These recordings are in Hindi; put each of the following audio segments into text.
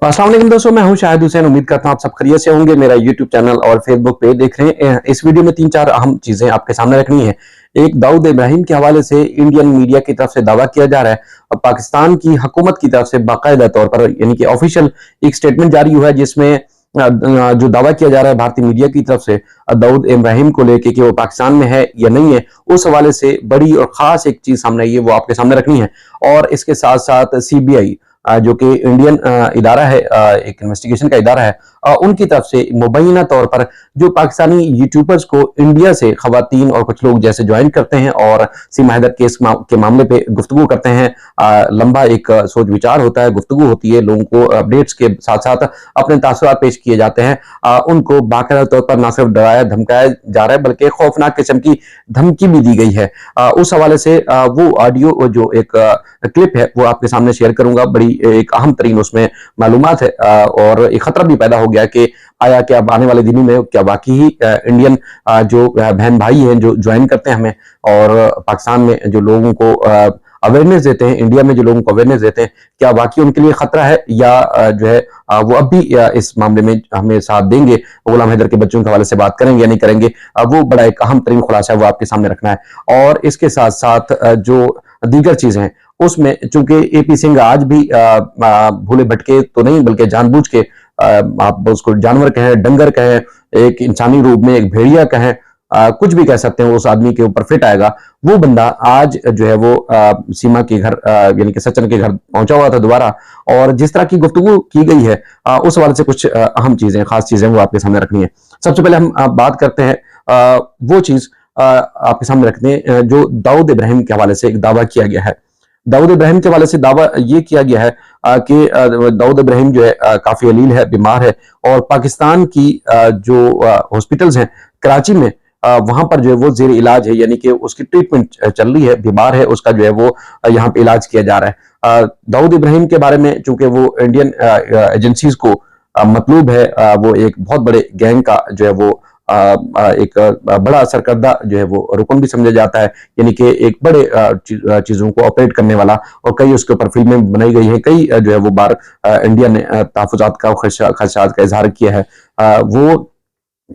अस्सलाम वालेकुम दोस्तों, मैं हूं शाहिद हुसैन। उम्मीद करता हूं आप सब खैरियत से होंगे। मेरा यूट्यूब चैनल और फेसबुक पेज देख रहे हैं। इस वीडियो में 3-4 अहम चीजें आपके सामने रखनी है। एक, दाऊद इब्राहिम के हवाले से इंडियन मीडिया की तरफ से दावा किया जा रहा है और पाकिस्तान की हुकूमत की तरफ से बाकायदा तौर पर यानी कि ऑफिशियल एक स्टेटमेंट जारी हुआ है, जिसमें जो दावा किया जा रहा है भारतीय मीडिया की तरफ से दाऊद इब्राहिम को लेके कि वो पाकिस्तान में है या नहीं है, उस हवाले से बड़ी और खास एक चीज सामने आई है, वो आपके सामने रखनी है। और इसके साथ साथ सीबीआई जो कि इंडियन इदारा है, एक इन्वेस्टिगेशन का इदारा है, उनकी तरफ से मुबैना तौर पर जो पाकिस्तानी यूट्यूबर्स को इंडिया से खवातीन और कुछ लोग जैसे ज्वाइन करते हैं और सीमा हैदर केस के मामले पे गुफ्तगू करते हैं, लंबा एक सोच विचार होता है, गुफ्तगू होती है, लोगों को अपडेट्स के साथ साथ अपने तासुरात पेश किए जाते हैं, उनको बाकायदा तौर पर न सिर्फ डराया धमकाया जा रहा है बल्कि खौफनाक किस्म की धमकी भी दी गई है। उस हवाले से वो ऑडियो जो एक क्लिप है वो आपके सामने शेयर करूंगा। बड़ी एक अहम तरीन उसमें मालूमात है और एक खतरा भी पैदा हो गया कि आया क्या आने वाले दिनों में क्या वाकई ही इंडियन जो बहन भाई हैं जो ज्वाइन करते हैं हमें और पाकिस्तान में जो लोगों को अवेयरनेस देते हैं, इंडिया में जो लोगों को अवेयरनेस देते हैं, क्या वाकई उनके लिए खतरा है या जो है वो अब भी इस मामले में हमें साथ देंगे, गुलाम हैदर के बच्चों के हवाले से बात करेंगे या नहीं करेंगे, वो बड़ा एक अहम तरीन खुलासा है, वो आपके सामने रखना है। और इसके साथ साथ जो दीगर चीजें हैं उसमें चूंकि एपी सिंह आज भी भूले भटके तो नहीं बल्कि जानबूझ के आप उसको जानवर कहें, डंगर कहें, एक इंसानी रूप में एक भेड़िया कहें, कुछ भी कह सकते हैं, उस आदमी के ऊपर फिट आएगा। वो बंदा आज जो है वो सीमा के घर यानी कि सचिन के घर पहुंचा हुआ था दोबारा, और जिस तरह की गुफ्तगू की गई है उस हवाले से कुछ अहम चीजें, खास चीजें वो आपके सामने रखनी है। सबसे पहले हम बात करते हैं वो चीज आपके सामने रखते हैं जो दाऊद इब्राहिम के हवाले से एक दावा किया गया है। दाऊद इब्राहिम के हवाले से दावा ये किया गया है कि दाऊद इब्राहिम जो है काफी अलील है, बीमार है, और पाकिस्तान की जो हॉस्पिटल्स हैं कराची में वहां पर जो है वो जेर इलाज है, यानी कि उसकी ट्रीटमेंट चल रही है, बीमार है, उसका जो है वो यहाँ पे इलाज किया जा रहा है। दाऊद इब्राहिम के बारे में चूंकि वो इंडियन एजेंसीज को मतलूब है, वो एक बहुत बड़े गैंग का जो है वो एक बड़ा सरकर्दा जो है वो रुकन भी समझा जाता है, यानी कि एक बड़े चीजों को ऑपरेट करने वाला, और कई उसके ऊपर फिल्में बनाई गई हैं, कई जो है वो बार इंडिया ने तहफुजात का खदशात का इजहार किया है। वो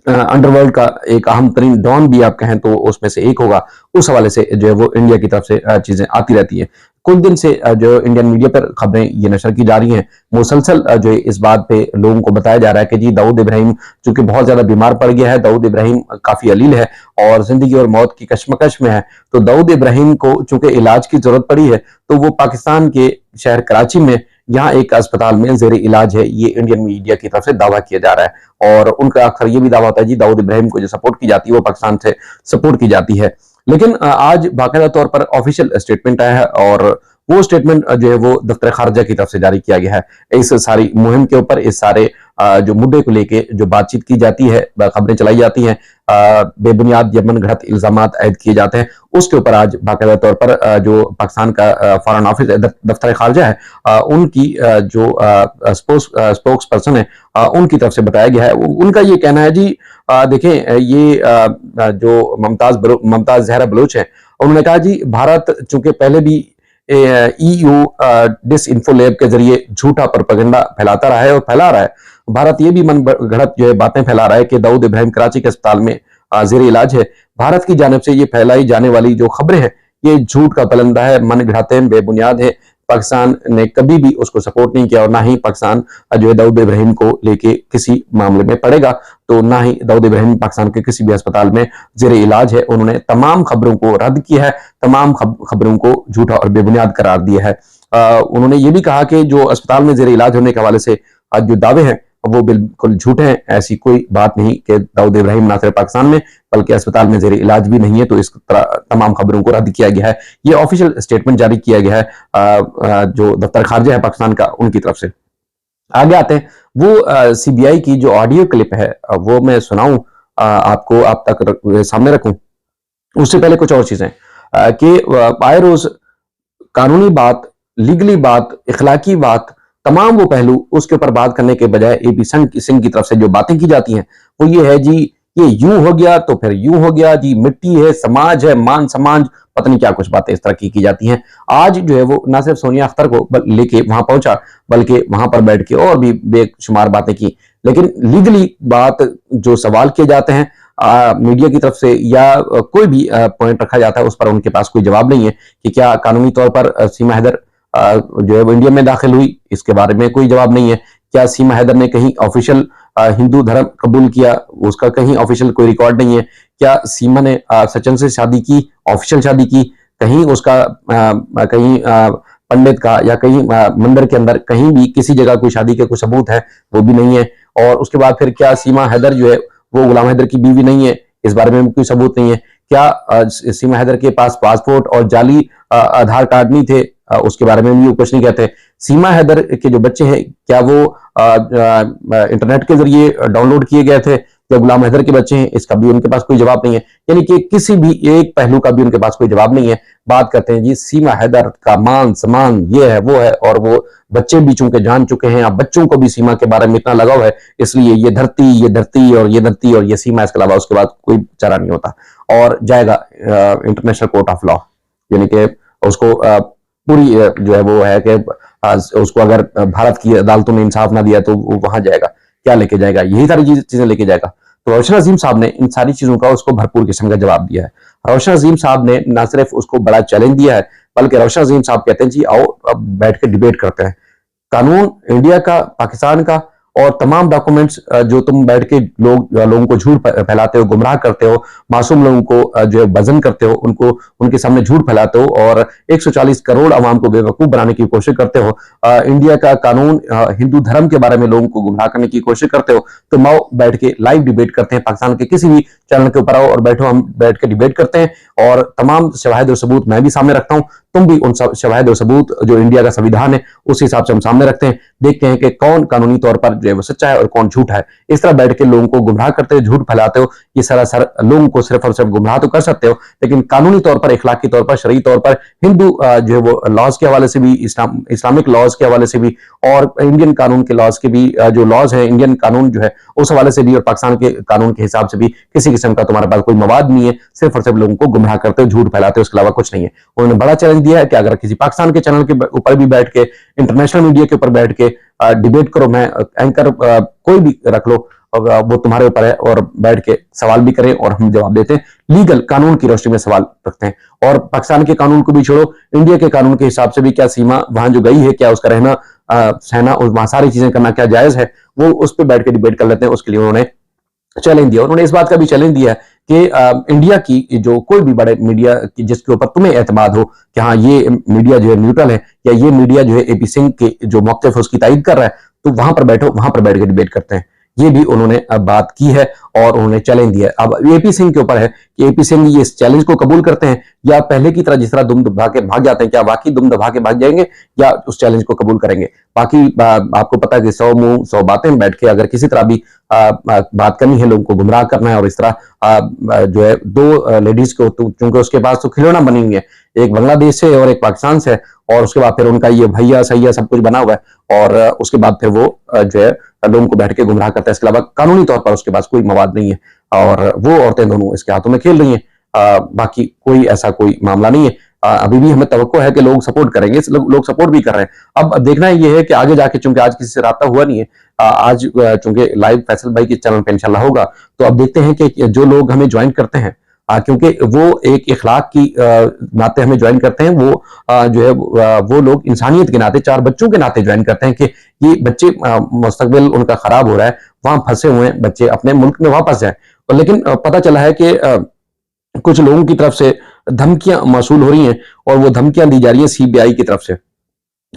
अंडरवर्ल्ड का एक अहम तरीन डॉन भी आप कहें तो उसमें से एक होगा। उस हवाले से जो है वो इंडिया की तरफ से चीजें आती रहती है। कुछ दिन से जो इंडियन मीडिया पर खबरें ये नशर की जा रही हैं, मुसलसल जो इस बात पे लोगों को बताया जा रहा है कि जी दाऊद इब्राहिम चूंकि बहुत ज्यादा बीमार पड़ गया है, दाऊद इब्राहिम काफी अलील है और जिंदगी और मौत की कशमकश में है, तो दाऊद इब्राहिम को चूंकि इलाज की जरूरत पड़ी है तो वो पाकिस्तान के शहर कराची में यहाँ एक अस्पताल में जेर इलाज है। ये इंडियन मीडिया की तरफ से दावा किया जा रहा है और उनका अक्सर ये भी दावा होता है जी दाऊद इब्राहिम को जो सपोर्ट की जाती है वो पाकिस्तान से सपोर्ट की जाती है। लेकिन आज बाकायदा तौर पर ऑफिशियल स्टेटमेंट आया है और वो स्टेटमेंट जो है वो दफ्तर खारजा की तरफ से जारी किया गया है। इस सारी मुहिम के ऊपर, इस सारे जो मुद्दे को लेके जो बातचीत की जाती है, खबरें चलाई जाती हैं, बेबुनियाद या मनगढ़ंत इल्जामात आयद किए जाते हैं, उसके ऊपर आज बाकायदा तौर पर जो पाकिस्तान का फॉरेन ऑफिस दफ्तर खारजा है उनकी जो स्पोक्स पर्सन है उनकी तरफ से बताया गया है। उनका ये कहना है जी देखें, ये जो ममताज जहरा बलोच है, उन्होंने कहा जी भारत चूंकि पहले भी ईयू डिस इन्फो लैब के जरिए झूठा प्रोपेगेंडा फैलाता रहा है और फैला रहा है, भारत ये भी मन गढ़ंत जो है बातें फैला रहा है कि दाऊद इब्राहिम कराची के अस्पताल में जेर इलाज है। भारत की जानिब से ये फैलाई जाने वाली जो खबरें हैं ये झूठ का पलंदा है, मन गढ़ाते हैं, बेबुनियाद है। पाकिस्तान ने कभी भी उसको सपोर्ट नहीं किया और ना ही पाकिस्तान जो है दाऊद इब्राहिम को लेके किसी मामले में पड़ेगा, तो ना ही दाऊद इब्राहिम पाकिस्तान के किसी भी अस्पताल में जेर इलाज है। उन्होंने तमाम खबरों को रद्द किया है, तमाम खबरों को झूठा और बेबुनियाद करार दिया है। उन्होंने ये भी कहा कि जो अस्पताल में जेर इलाज होने के हवाले से आज जो दावे हैं वो बिल्कुल झूठे हैं। ऐसी कोई बात नहीं कि दाऊद इब्राहिम ना सिर्फ पाकिस्तान में बल्कि अस्पताल में जेर इलाज भी नहीं है, तो इस तरह तमाम खबरों को रद्द किया गया है। ये ऑफिशियल स्टेटमेंट जारी किया गया है जो दफ्तर खारजा है पाकिस्तान का, उनकी तरफ से। आगे आते हैं, वो सीबीआई की जो ऑडियो क्लिप है वो मैं सुनाऊं आपको, आप तक सामने रखूं। उससे पहले कुछ और चीजें कि आए रोज कानूनी बात, लीगली बात, इखलाकी बात, तमाम वो पहलू उसके ऊपर बात करने के बजाय एपी सिंह की तरफ से जो बातें की जाती हैं वो ये है जी ये यूं हो गया तो फिर यूं हो गया जी, मिट्टी है, समाज है, मान समाज, पता नहीं क्या कुछ बातें इस तरह की जाती हैं। आज जो है वो ना सिर्फ सोनिया अख्तर को लेके वहां पहुंचा, बल्कि वहां पर बैठ के और भी बेशुमार बातें की। लेकिन लीगली बात जो सवाल किए जाते हैं मीडिया की तरफ से या कोई भी पॉइंट रखा जाता है, उस पर उनके पास कोई जवाब नहीं है कि क्या कानूनी तौर पर सीमा हैदर जो है वो इंडिया में दाखिल हुई, इसके बारे में कोई जवाब नहीं है। क्या सीमा हैदर ने कहीं ऑफिशियल हिंदू धर्म कबूल किया, उसका कहीं ऑफिशियल कोई रिकॉर्ड नहीं है। क्या सीमा ने सचिन से शादी की, ऑफिशियल शादी की, कहीं उसका कहीं पंडित का या कहीं मंदिर के अंदर कहीं भी किसी जगह कोई शादी के कोई सबूत है, वो भी नहीं है। और उसके बाद फिर क्या सीमा हैदर जो है वो गुलाम हैदर की बीवी नहीं है, इस बारे में कोई सबूत नहीं है। क्या सीमा हैदर के पास पासपोर्ट और जाली आधार कार्ड नहीं थे, उसके बारे में भी कुछ नहीं कहते। सीमा हैदर के जो बच्चे हैं क्या वो इंटरनेट के जरिए डाउनलोड किए गए थे, या गुलाम हैदर के बच्चे हैं, इसका भी उनके पास कोई जवाब नहीं है। यानी कि किसी भी एक पहलू का भी उनके पास कोई जवाब नहीं है। बात करते हैं जी सीमा हैदर का मान सम्मान, ये है वो है, और वो बच्चे भी चूंकि जान चुके हैं, अब बच्चों को भी सीमा के बारे में इतना लगाव है, इसलिए ये धरती ये धरती और ये धरती और ये सीमा, इसके अलावा उसके बाद कोई चारा नहीं होता। और जाएगा इंटरनेशनल कोर्ट ऑफ लॉ, यानी कि उसको पूरी जो है वो है कि उसको अगर भारत की अदालतों ने इंसाफ ना दिया तो वो वहां जाएगा, क्या लेके जाएगा, यही सारी चीजें लेके जाएगा। तो रोशन अजीम साहब ने इन सारी चीजों का उसको भरपूर किस्म का जवाब दिया है। रोशन अजीम साहब ने ना सिर्फ उसको बड़ा चैलेंज दिया है, बल्कि रोशन अजीम साहब कहते हैं जी आओ अब बैठ के डिबेट करते हैं, कानून इंडिया का, पाकिस्तान का, और तमाम डॉक्यूमेंट्स जो तुम बैठ के लोगों को झूठ फैलाते हो, गुमराह करते हो, मासूम लोगों को जो है वजन करते हो, उनको उनके सामने झूठ फैलाते हो और 140 करोड़ आवाम को बेवकूफ बनाने की कोशिश करते हो, इंडिया का कानून, हिंदू धर्म के बारे में लोगों को गुमराह करने की कोशिश करते हो, तो माओ बैठ के लाइव डिबेट करते हैं, पाकिस्तान के किसी भी चैनल के ऊपर आओ और बैठो, हम बैठ के डिबेट करते हैं और तमाम शवाहिद और सबूत मैं भी सामने रखता हूं, तुम भी उन शवाहिद और सबूत जो इंडिया का संविधान है उस हिसाब से हम सामने रखते हैं, देखते हैं कि कौन कानूनी तौर पर जो है वो सच्चा है और कौन झूठा है। इस तरह बैठ के लोगों को गुमराह करते हो, झूठ फैलाते हो, ये सरासर लोगों को सिर्फ और सिर्फ गुमराह तो कर सकते हो, लेकिन कानूनी तौर पर, इखलाकी तौर पर, शरई तौर पर, हिंदू जो है वो लॉज के हवाले से भी, इस्लामिक लॉज के हवाले से भी, और इंडियन कानून के लॉज के भी, जो लॉज है इंडियन कानून जो है उस हवाले से भी, और पाकिस्तान के कानून के हिसाब से भी किसी किस्म का तुम्हारे पास कोई मवाद नहीं है, सिर्फ और सिर्फ लोगों को गुमराह करते हो, झूठ फैलाते हो, उसके अलावा कुछ नहीं है। उन्होंने बड़ा चैलेंज दिया है कि अगर किसी पाकिस्तान के चैनल के ऊपर भी बैठ के, इंटरनेशनल मीडिया के ऊपर बैठ के डिबेट करो, मैं एंकर कोई भी रख लो, और वो तुम्हारे ऊपर है, और बैठ के सवाल भी करें और हम जवाब देते हैं, लीगल कानून की रोशनी में सवाल रखते हैं। और पाकिस्तान के कानून को भी छोड़ो, इंडिया के कानून के हिसाब से भी क्या सीमा वहां जो गई है, क्या उसका रहना सहना और वहां सारी चीजें करना क्या जायज है, वो उस पर बैठ के डिबेट कर लेते हैं। उसके लिए उन्होंने चैलेंज दिया। उन्होंने इस बात का भी चैलेंज दिया कि इंडिया की जो कोई भी बड़े मीडिया की जिसके ऊपर तुम्हें एतमाद हो कि हाँ ये मीडिया जो है न्यूट्रल है, या ये मीडिया जो है एपी सिंह के जो मौक़िफ़ है उसकी तायीद कर रहा है, तो वहां पर बैठो, वहां पर बैठ के डिबेट करते हैं। ये भी उन्होंने बात की है और उन्होंने चैलेंज दिया है। अब एपी सिंह के ऊपर है कि एपी सिंह ये इस चैलेंज को कबूल करते हैं, या पहले की तरह जिस तरह दुम दबा के भाग जाते हैं, क्या वाकई दुम दबा के भाग जाएंगे या उस चैलेंज को कबूल करेंगे। बाकी आपको पता है कि 100 मुंह 100 बातें, बैठ के अगर किसी तरह भी बात करनी है, लोगों को गुमराह करना है, और इस तरह जो है दो लेडीज को, चूंकि उसके पास तो खिलौना बनी हुई है, एक बांग्लादेश से और एक पाकिस्तान से, और उसके बाद फिर उनका ये भैया सैया सब कुछ बना हुआ है, और उसके बाद फिर वो जो है लोगों को बैठ के गुमराह करता है। इसके अलावा कानूनी तौर पर उसके पास कोई मवाद नहीं है, और वो औरतें दोनों इसके हाथों में खेल रही हैं। बाकी कोई ऐसा कोई मामला नहीं है। अभी भी हमें तवक्को है कि लोग सपोर्ट करेंगे, लोग सपोर्ट भी कर रहे हैं। अब देखना ये है कि आगे जाके, चूंकि आज किसी से राब्ता हुआ नहीं है, आज चूंकि लाइव फैसल भाई के चैनल पे इंशाल्लाह होगा, तो अब देखते हैं कि जो लोग हमें ज्वाइन करते हैं, क्योंकि वो एक इखलाक की नाते हमें ज्वाइन करते हैं, वो जो है वो लोग इंसानियत के नाते, 4 बच्चों के नाते ज्वाइन करते हैं कि ये बच्चे मुस्तकबिल उनका खराब हो रहा है, वहां फंसे हुए हैं बच्चे, अपने मुल्क में वापस जाए। लेकिन पता चला है कि कुछ लोगों की तरफ से धमकियां मौसूल हो रही हैं, और वो धमकियां दी जा रही हैं सीबीआई की तरफ से।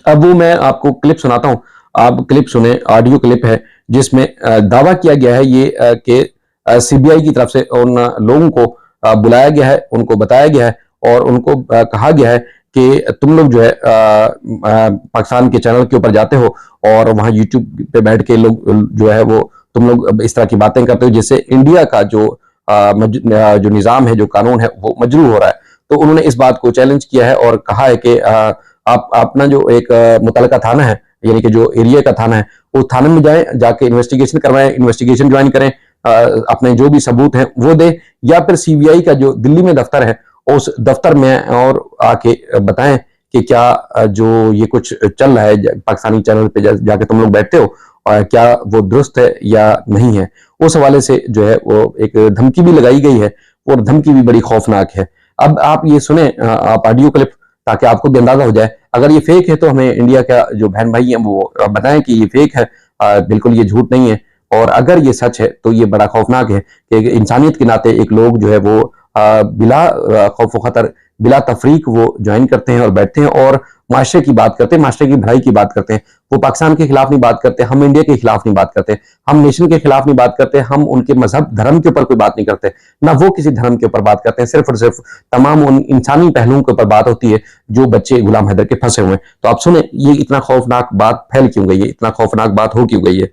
अब वो मैं आपको क्लिप सुनाता हूं, आप क्लिप सुने, ऑडियो क्लिप है जिसमें दावा किया गया है ये कि सीबीआई की तरफ से उन लोगों को बुलाया गया है, उनको बताया गया है और उनको कहा गया है कि तुम लोग जो है पाकिस्तान के चैनल के ऊपर जाते हो और वहां यूट्यूब पे बैठ के लोग जो है वो तुम लोग इस तरह की बातें करते हो जिससे इंडिया का जो निज़ाम है, जो कानून है, वो मजरूह हो रहा है। तो उन्होंने इस बात को चैलेंज किया है और कहा है कि आप अपना जो एक मुतलका थाना है, यानी कि जो एरिया का थाना है, उस थाने में जाएं, जाके इन्वेस्टिगेशन करवाएं, इन्वेस्टिगेशन ज्वाइन करें, अपने जो भी सबूत हैं वो दे, या फिर सीबीआई का जो दिल्ली में दफ्तर है उस दफ्तर में और आके बताएं कि क्या जो ये कुछ चल रहा है पाकिस्तानी चैनल पे जाके तुम लोग बैठते हो, और क्या वो दुरुस्त है या नहीं है। उस हवाले से जो है वो एक धमकी भी लगाई गई है, और धमकी भी बड़ी खौफनाक है। अब आप ये सुने, आप ऑडियो क्लिप, ताकि आपको भी अंदाजा हो जाए। अगर ये फेक है तो हमें इंडिया का जो बहन भाई है वो बताएं कि ये फेक है, बिल्कुल ये झूठ नहीं है। और अगर ये सच है तो ये बड़ा खौफनाक है कि इंसानियत के नाते एक लोग जो है वो बिला खौफ खतर, बिला तफरीक वो ज्वाइन करते हैं और बैठते हैं और माशरे की बात करते हैं, माशरे की भलाई की बात करते हैं। वो पाकिस्तान के खिलाफ नहीं बात करते, हम इंडिया के खिलाफ नहीं बात करते, हम नेशन के खिलाफ नहीं बात करते, हम उनके मजहब धर्म के ऊपर कोई बात नहीं करते, ना वो किसी धर्म के ऊपर बात करते हैं। सिर्फ और सिर्फ तमाम उन इंसानी पहलुओं के ऊपर बात होती है जो बच्चे गुलाम हैदर के फंसे हुए हैं। तो आप सुने ये इतना खौफनाक बात फैल क्यों गई है, इतना खौफनाक बात हो क्यों गई है,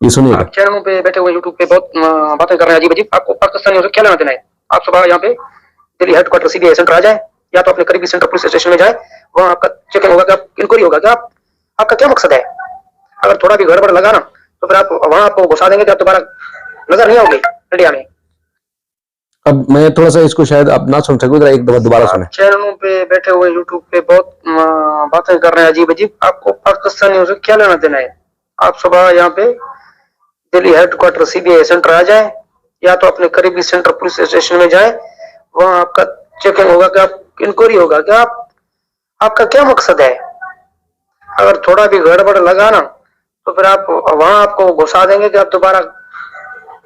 ये सुनिएगा। चैनलों पे बैठे हुए यूट्यूब पे बहुत बातें कर रहे हैं अजीब अजीब, आपको पाकिस्तानियों से क्या लेना देना है। आप सुबह यहाँ पे दिल्ली हेडक्वार्टर सीबीआई सेंटर आ जाए, या तो अपने करीबी सेंटर पुलिस स्टेशन में जाए, वहाँ आपका चेकिंग होगा, इंक्वायरी होगा कि आपका क्या मकसद है। अगर थोड़ा भी गड़बड़ लगा ना तो फिर आप वहाँ आपको घुसा देंगे कि आप दोबारा नजर नहीं आओगे इंडिया में। अब मैं थोड़ा सा इसको शायद आप ना सुन सको, एक दफा दोबारा सुने। चैनलों पे बैठे हुए यूट्यूब पे बहुत बातें कर रहे हैं अजीब अजीब, आपको पाकिस्तानियों से क्या लेना देना है। आप सुबह यहाँ पे दिल्ली हेडक्वार्टर सीबीआई सेंटर आ जाए, या तो अपने करीबी सेंटर पुलिस स्टेशन में जाए, वहाँ आपका चेकिंग होगा कि आप इंक्वायरी होगा कि आपका क्या मकसद है। अगर थोड़ा भी गड़बड़ लगा ना तो फिर आप वहाँ आपको घुसा देंगे कि आप दोबारा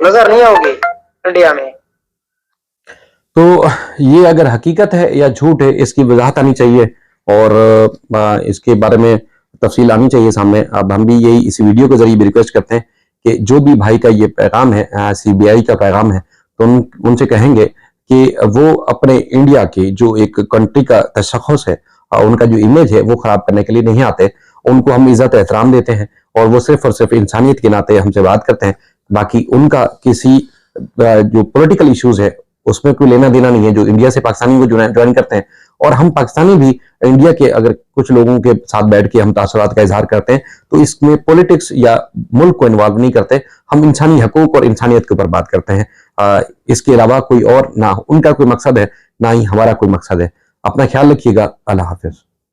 नजर नहीं आओगे इंडिया में। तो ये अगर हकीकत है या झूठ है इसकी वजाहत आनी चाहिए, और इसके बारे में तफसील आनी चाहिए सामने। अब हम भी यही इस वीडियो के जरिए भी रिक्वेस्ट करते हैं कि जो भी भाई का ये पैगाम है, सीबीआई का पैगाम है, तो उनसे कहेंगे कि वो अपने इंडिया के जो एक कंट्री का तशख़्ख़ुस है, उनका जो इमेज है वो खराब करने के लिए नहीं आते। उनको हम इज्जत एहतराम देते हैं और वो सिर्फ और सिर्फ इंसानियत के नाते हमसे बात करते हैं। बाकी उनका किसी जो पॉलिटिकल इश्यूज है उसमें कोई लेना देना नहीं है। जो इंडिया से पाकिस्तानी वो ज्वाइन करते हैं, और हम पाकिस्तानी भी इंडिया के अगर कुछ लोगों के साथ बैठ के हम तासुरात का इजहार करते हैं तो इसमें पॉलिटिक्स या मुल्क को इन्वॉल्व नहीं करते, हम इंसानी हकूक और इंसानियत के ऊपर बात करते हैं। इसके अलावा कोई और ना उनका कोई मकसद है, ना ही हमारा कोई मकसद है। अपना ख्याल रखिएगा। अल्लाह हाफिज।